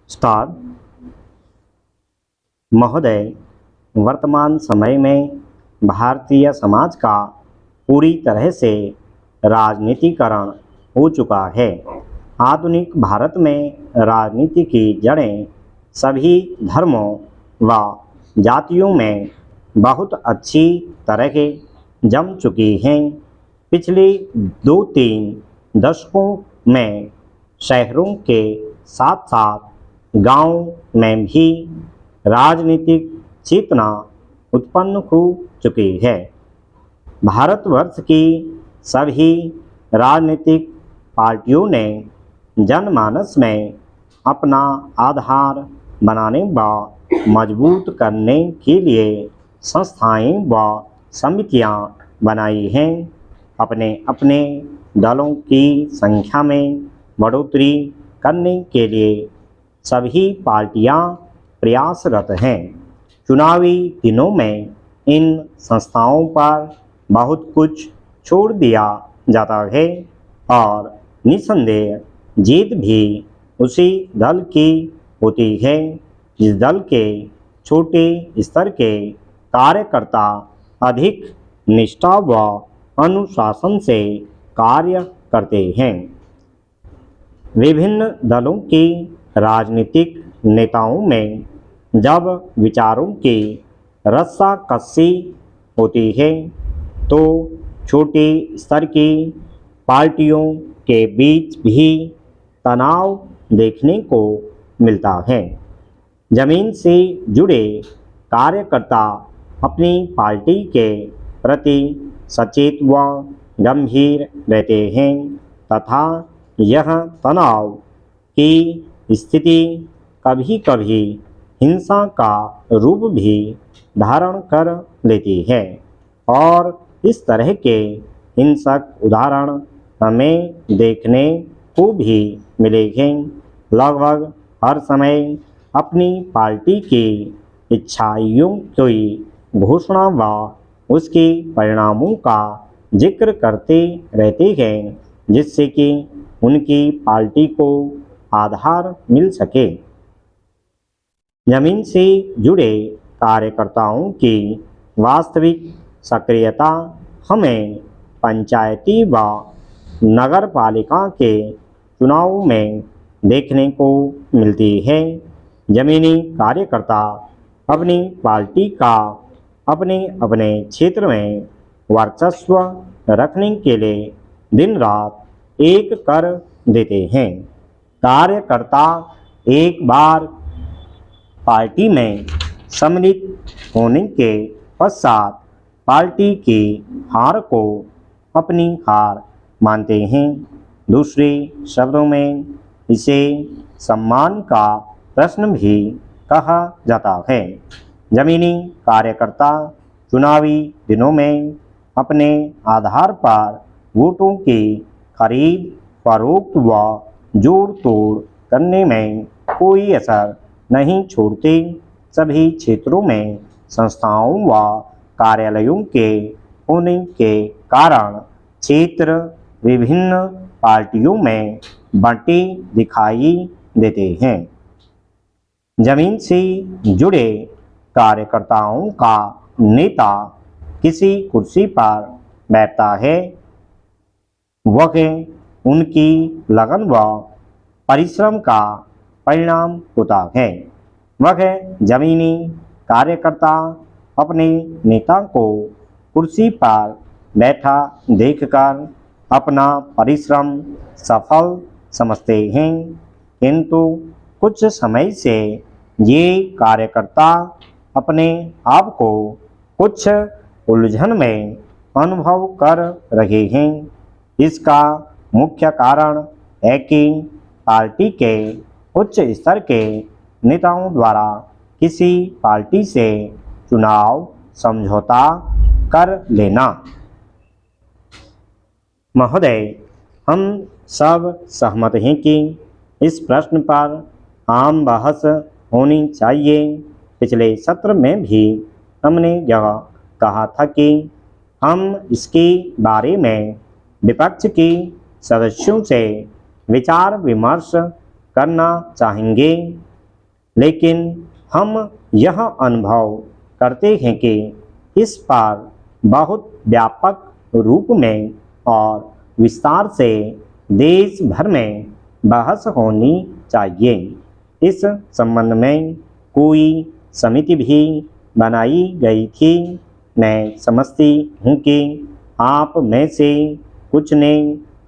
Star महोदय, वर्तमान समय में भारतीय समाज का पूरी तरह से राजनीतिकरण हो चुका है। आधुनिक भारत में राजनीति की जड़ें सभी धर्मों व जातियों में बहुत अच्छी तरह जम चुकी हैं। पिछले 2-3 दशकों में शहरों के साथ साथ गांव में भी राजनीतिक चेतना उत्पन्न हो चुकी है। भारतवर्ष की सभी राजनीतिक पार्टियों ने जनमानस में अपना आधार बनाने व मजबूत करने के लिए संस्थाएं व समितियां बनाई हैं। अपने अपने दलों की संख्या में बढ़ोतरी करने के लिए सभी पार्टियां प्रयासरत हैं। चुनावी दिनों में इन संस्थाओं पर बहुत कुछ छोड़ दिया जाता है और निसंदेह जीत भी उसी दल की होती है जिस दल के छोटे स्तर के कार्यकर्ता अधिक निष्ठा व अनुशासन से कार्य करते हैं। विभिन्न दलों की राजनीतिक नेताओं में जब विचारों की रस्साकसी होती है तो छोटे स्तर की पार्टियों के बीच भी तनाव देखने को मिलता है। जमीन से जुड़े कार्यकर्ता अपनी पार्टी के प्रति सचेत व गंभीर रहते हैं तथा यह तनाव की स्थिति कभी कभी हिंसा का रूप भी धारण कर लेती है और इस तरह के हिंसक उदाहरण हमें देखने को भी मिलेंगे। लगभग हर समय अपनी पार्टी की इच्छाओं की घोषणा व उसके परिणामों का जिक्र करते रहते हैं जिससे कि उनकी पार्टी को आधार मिल सके। जमीन से जुड़े कार्यकर्ताओं की वास्तविक सक्रियता हमें पंचायती व नगर पालिका के चुनाव में देखने को मिलती है। जमीनी कार्यकर्ता अपनी पार्टी का अपने अपने क्षेत्र में वर्चस्व रखने के लिए दिन रात एक कर देते हैं। कार्यकर्ता एक बार पार्टी में सम्मिलित होने के पश्चात पार्टी की हार को अपनी हार मानते हैं। दूसरे शब्दों में इसे सम्मान का प्रश्न भी कहा जाता है। जमीनी कार्यकर्ता चुनावी दिनों में अपने आधार पर वोटों की खरीद फरोख्त व जोड़ तोड़ करने में कोई असर नहीं छोड़ते। सभी क्षेत्रों में संस्थाओं व कार्यालयों के होने के कारण क्षेत्र विभिन्न पार्टियों में बंटे दिखाई देते हैं। जमीन से जुड़े कार्यकर्ताओं का नेता किसी कुर्सी पर बैठता है, वह उनकी लगन व परिश्रम का परिणाम होता है। वह जमीनी कार्यकर्ता अपने नेता को कुर्सी पर बैठा देखकर अपना परिश्रम सफल समझते हैं, किंतु कुछ समय से ये कार्यकर्ता अपने आप को कुछ उलझन में अनुभव कर रहे हैं। इसका मुख्य कारण है कि पार्टी के उच्च स्तर के नेताओं द्वारा किसी पार्टी से चुनाव समझौता कर लेना। महोदय, हम सब सहमत हैं कि इस प्रश्न पर आम बहस होनी चाहिए। पिछले सत्र में भी हमने यह कहा था कि हम इसके बारे में विपक्ष के सदस्यों से विचार विमर्श करना चाहेंगे। लेकिन हम यह अनुभव करते हैं कि इस पर बहुत व्यापक रूप में और विस्तार से देश भर में बहस होनी चाहिए। इस संबंध में कोई समिति भी बनाई गई थी। मैं समझती हूँ कि आप में से कुछ ने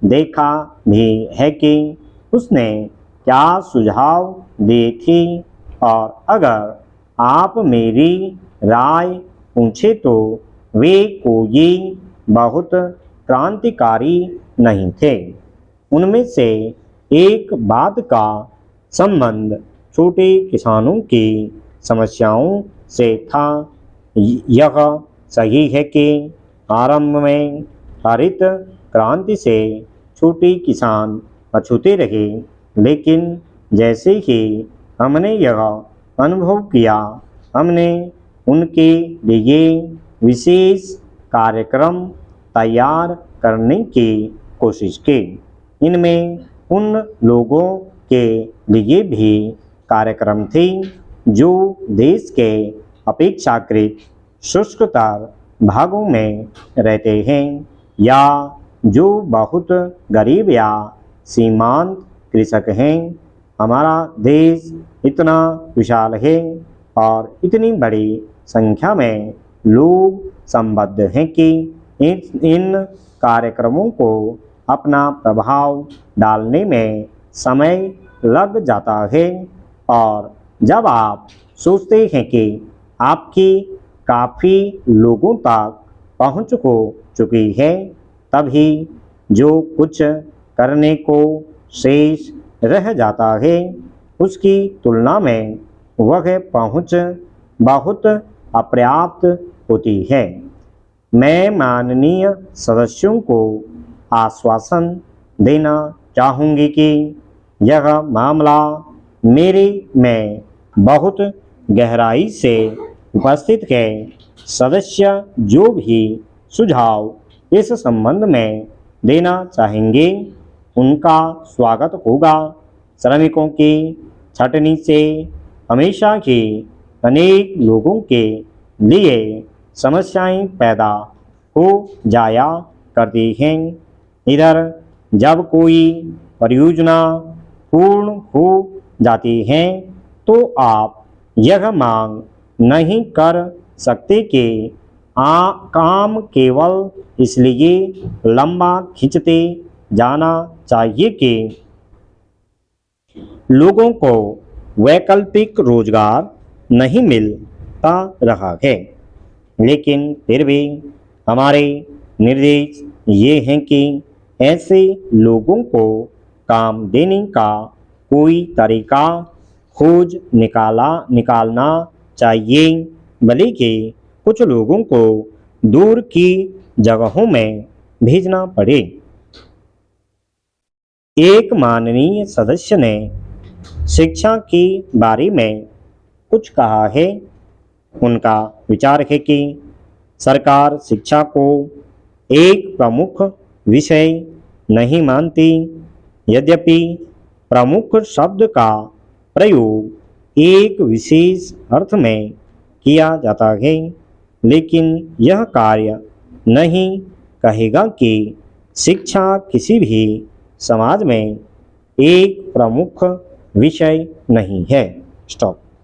देखा भी है कि उसने क्या सुझाव दिए थे, और अगर आप मेरी राय पूछे तो वे कोई बहुत क्रांतिकारी नहीं थे। उनमें से एक बात का संबंध छोटे किसानों की समस्याओं से था। यह सही है कि आरंभ में हरित क्रांति से छोटे किसान अछूते रहे, लेकिन जैसे ही हमने यह अनुभव किया, हमने उनके लिए विशेष कार्यक्रम तैयार करने की कोशिश की। इनमें उन लोगों के लिए भी कार्यक्रम थे जो देश के अपेक्षाकृत शुष्कतर भागों में रहते हैं, या जो बहुत गरीब या सीमांत कृषक हैं। हमारा देश इतना विशाल है और इतनी बड़ी संख्या में लोग संबद्ध हैं कि इन कार्यक्रमों को अपना प्रभाव डालने में समय लग जाता है, और जब आप सोचते हैं कि आपकी काफ़ी लोगों तक पहुंच हो चुकी है, तभी जो कुछ करने को शेष रह जाता है, उसकी तुलना में वह पहुंच बहुत अपर्याप्त होती है। मैं माननीय सदस्यों को आश्वासन देना चाहूँगी कि यह मामला मेरे में बहुत गहराई से उपस्थित है। सदस्य जो भी सुझाव इस संबंध में देना चाहेंगे, उनका स्वागत होगा। श्रमिकों की छटनी से हमेशा ही अनेक लोगों के लिए समस्याएं पैदा हो जाया करती हैं। इधर जब कोई परियोजना पूर्ण हो जाती है, तो आप यह मांग नहीं कर सकते कि काम केवल इसलिए लंबा खींचते जाना चाहिए कि लोगों को वैकल्पिक रोजगार नहीं मिलता रहा है। लेकिन फिर भी हमारे निर्देश ये हैं कि ऐसे लोगों को काम देने का कोई तरीका खोज निकालना चाहिए, भले कि कुछ लोगों को दूर की जगहों में भेजना पड़े। एक माननीय सदस्य ने शिक्षा के बारे में कुछ कहा है। उनका विचार है कि सरकार शिक्षा को एक प्रमुख विषय नहीं मानती। यद्यपि प्रमुख शब्द का प्रयोग एक विशेष अर्थ में किया जाता है, लेकिन यह कार्य नहीं कहेगा कि शिक्षा किसी भी समाज में एक प्रमुख विषय नहीं है। स्टॉप।